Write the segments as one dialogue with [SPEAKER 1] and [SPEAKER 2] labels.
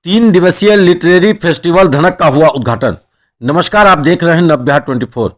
[SPEAKER 1] 3 दिवसीय literary festival धनक का हुआ उद्घाटन। नमस्कार, आप देख रहे हैं नवबिहार 24।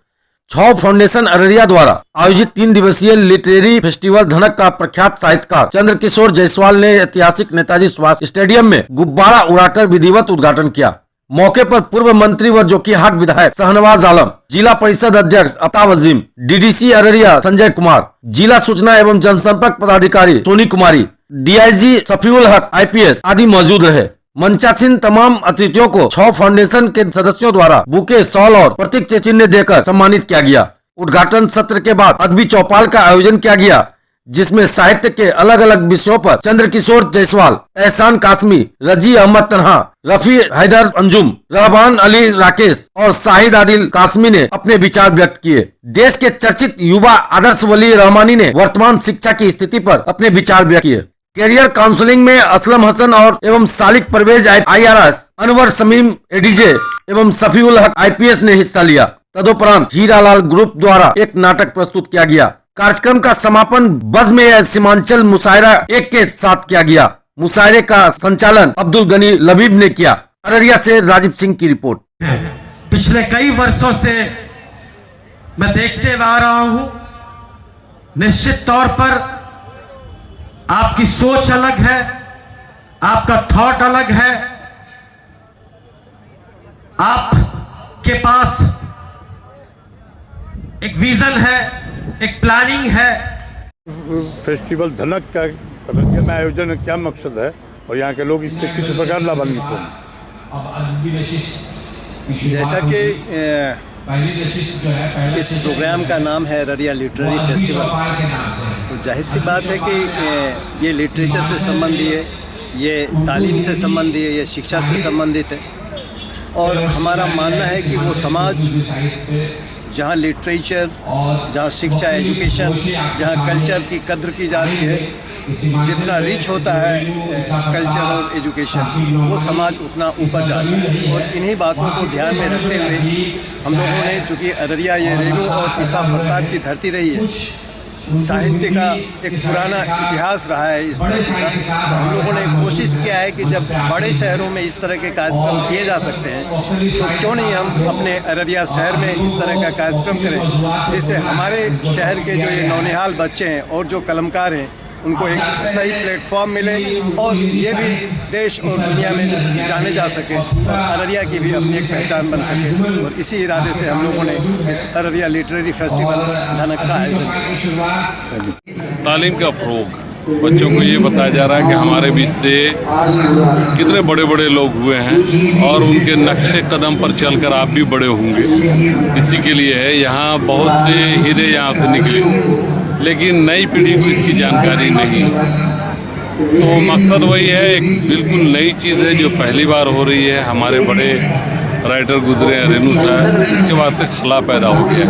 [SPEAKER 1] छाव फाउंडेशन अररिया द्वारा आयोजित 3 दिवसीय लिटरेरी फेस्टिवल धनक का प्रख्यात साहित्यकार चंद्रकिशोर जायसवाल ने ऐतिहासिक नेताजी सुभाष स्टेडियम में गुब्बारा उड़ाकर विधिवत उद्घाटन किया। मौके पर पूर्व मंत्री व जोकीहाट विधायक शाहनवाज आलम, जिला परिषद अध्यक्ष अफ्ताब अजीम, डीडीसी अररिया संजय कुमार, जिला सूचना एवं जनसंपर्क पदाधिकारी सोनी कुमारी, डीआईजी सफीउल हक आईपीएस आदि मौजूद रहे। मंचासीन तमाम अतिथियों को छाव फाउंडेशन के सदस्यों द्वारा बुके, शॉल और प्रतीक चिन्ह देकर सम्मानित किया गया। उद्घाटन सत्र के बाद अदबी चौपाल का आयोजन किया गया, जिसमें साहित्य के अलग अलग विषयों पर चंद्रकिशोर जायसवाल, एहसान कासमी, रजी अहमद तन्हा, रफी हैदर अंजुम, रहमान अली राकेश और शाहिद आदिल कासमी ने अपने विचार व्यक्त किए। देश के चर्चित युवा आदर्श वली रहमानी ने वर्तमान शिक्षा की स्थिति पर अपने विचार व्यक्त किए। कैरियर काउंसलिंग में असलम हसन और एवं सालिक परवेज IRS, अनवर समीम एडीजे एवं सफीउल हक IPS ने हिस्सा लिया। तदुपरांत हीरालाल ग्रुप द्वारा एक नाटक प्रस्तुत किया गया। कार्यक्रम का समापन बज़्म सीमांचल मुशायरा 1 के साथ किया गया। मुशायरे का संचालन अब्दुल गनी लबीब ने किया। अररिया से राजीव सिंह की रिपोर्ट।
[SPEAKER 2] पिछले कई वर्षों से मैं देखते आ रहा हूं, निश्चित तौर पर आपकी सोच अलग है, आपका थॉट अलग है, आपके पास एक विजन है, एक प्लानिंग है।
[SPEAKER 3] फेस्टिवल धनक का अररिया में आयोजन क्या मकसद है और यहाँ के लोग इससे किस प्रकार लाभान्वित होंगे?
[SPEAKER 4] जैसा कि इस प्रोग्राम का नाम है अररिया लिटरेरी फेस्टिवल, तो जाहिर सी बात है कि ये लिटरेचर से संबंधी है, ये तालीम से संबंधी है, ये शिक्षा से संबंधित है। और हमारा मानना है कि वो समाज जहाँ लिटरेचर, जहाँ शिक्षा, एजुकेशन, जहाँ कल्चर की कद्र की जाती है, जितना रिच होता है कल्चर और एजुकेशन, वो समाज उतना ऊपर जाता है। और इन्हीं बातों को ध्यान में रखते हुए हम लोगों ने, चूँकि अररिया ये रेनू और ईसा फरताब की धरती रही है, साहित्य का एक पुराना इतिहास रहा है इस तरह का, तो हम लोगों ने कोशिश किया है कि जब बड़े शहरों में इस तरह के कार्यक्रम किए जा सकते हैं, तो क्यों नहीं हम अपने अररिया शहर में इस तरह का कार्यक्रम करें, जिससे हमारे शहर के जो ये नौनिहाल बच्चे हैं और जो कलमकार हैं, उनको एक सही प्लेटफॉर्म मिले और ये भी देश और दुनिया में जाने जा सके और अररिया की भी अपनी एक पहचान बन सके। और इसी इरादे से हम लोगों ने इस अररिया लिटरेरी फेस्टिवल धनक का आयोजन किया।
[SPEAKER 5] तालीम का फ़रोग़, बच्चों को ये बताया जा रहा है कि हमारे बीच से कितने बड़े बड़े लोग हुए हैं और उनके नक्शे कदम पर चलकर आप भी बड़े होंगे। इसी के लिए है, यहाँ बहुत से हीरे यहाँ से निकले, लेकिन नई पीढ़ी को इसकी जानकारी नहीं। तो मकसद वही है, एक बिल्कुल नई चीज़ है जो पहली बार हो रही है। हमारे बड़े राइटर गुजरे हैं, रेनू साहब, उसके बाद से खला पैदा हो गया,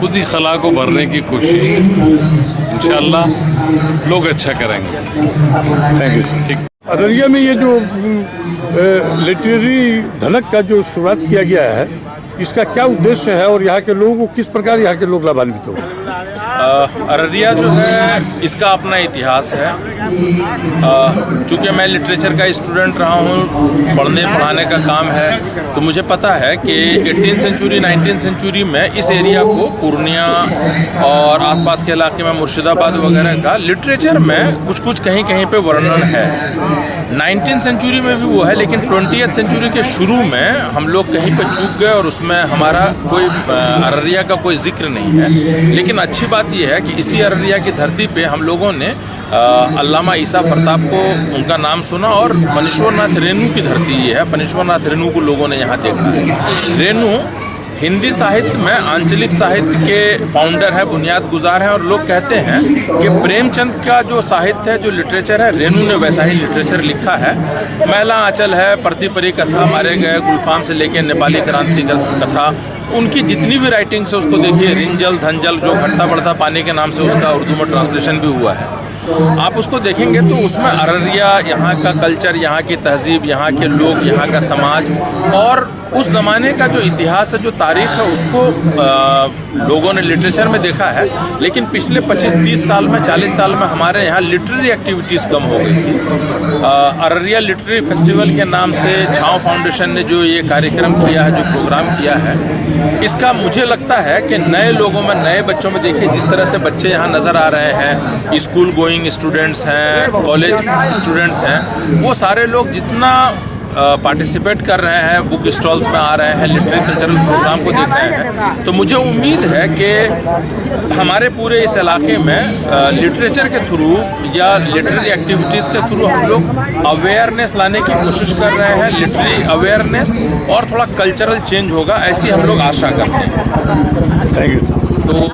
[SPEAKER 5] उसी खला को भरने की कोशिश है। इंशाअल्लाह लोग अच्छा करेंगे।
[SPEAKER 3] Thank you. ठीक। अररिया में ये जो लिटरेरी धनक का जो शुरुआत किया गया है, इसका क्या उद्देश्य है और यहाँ के लोगों को किस प्रकार यहाँ के लोग लाभान्वित हो?
[SPEAKER 6] अररिया जो है, इसका अपना इतिहास है। चूँकि मैं लिटरेचर का स्टूडेंट रहा हूँ, पढ़ने पढ़ाने का काम है, तो मुझे पता है कि 18वीं सेंचुरी 19वीं सेंचुरी में इस एरिया को पूर्णिया और आसपास के इलाके में मुर्शिदाबाद वगैरह का लिटरेचर में कुछ कुछ कहीं कहीं पे वर्णन है। 19वीं सेंचुरी में भी वो है, लेकिन 20वीं सेंचुरी के शुरू में हम लोग कहीं पे चूक गए और उसमें हमारा कोई अररिया का कोई जिक्र नहीं है। लेकिन अच्छी बात यह है कि इसी अररिया की धरती पे हम लोगों ने अल्लामा ईसा फरताब को, उनका नाम सुना और फणीश्वर नाथ रेनू की धरती ये है। फणीश्वर नाथ रेनू को लोगों ने यहाँ देखा है। रेनू हिंदी साहित्य में आंचलिक साहित्य के फाउंडर है, बुनियाद गुजार हैं। और लोग कहते हैं कि प्रेमचंद का जो साहित्य है, जो लिटरेचर है, रेनू ने वैसा ही लिटरेचर लिखा है। महिला आंचल है, प्रतिपरी कथा, मारे गए गुलफाम से लेके नेपाली क्रांति कथा, उनकी जितनी भी राइटिंग्स है उसको देखिए। रिंजल धंजल जो घटता बढ़ता पानी के नाम से उसका उर्दू में ट्रांसलेशन भी हुआ है, आप उसको देखेंगे तो उसमें अररिया, यहाँ का कल्चर, यहाँ की तहजीब, यहाँ के लोग, यहाँ का समाज और उस ज़माने का जो इतिहास है, जो तारीख है, उसको लोगों ने लिटरेचर में देखा है। लेकिन पिछले 25-30 साल में, 40 साल में हमारे यहाँ लिटरेरी एक्टिविटीज़ कम हो गई थी। अररिया लिटरेरी फेस्टिवल के नाम से छाँव फाउंडेशन ने जो ये कार्यक्रम किया है, जो प्रोग्राम किया है, इसका मुझे लगता है कि नए लोगों में, नए बच्चों में, देखिए जिस तरह से बच्चे यहाँ नज़र आ रहे हैं, स्कूल गोइंग स्टूडेंट्स हैं, कॉलेज स्टूडेंट्स हैं, वो सारे लोग जितना पार्टिसिपेट कर रहे हैं, बुक स्टॉल्स में आ रहे हैं, लिटरेरी कल्चरल प्रोग्राम को देख रहे हैं, तो मुझे उम्मीद है कि हमारे पूरे इस इलाके में लिटरेचर के थ्रू या लिटरेरी एक्टिविटीज़ के थ्रू हम लोग अवेयरनेस लाने की कोशिश कर रहे हैं, लिटरेरी अवेयरनेस, और थोड़ा कल्चरल चेंज होगा, ऐसी हम लोग आशा करते हैं।
[SPEAKER 3] Thank you.
[SPEAKER 6] तो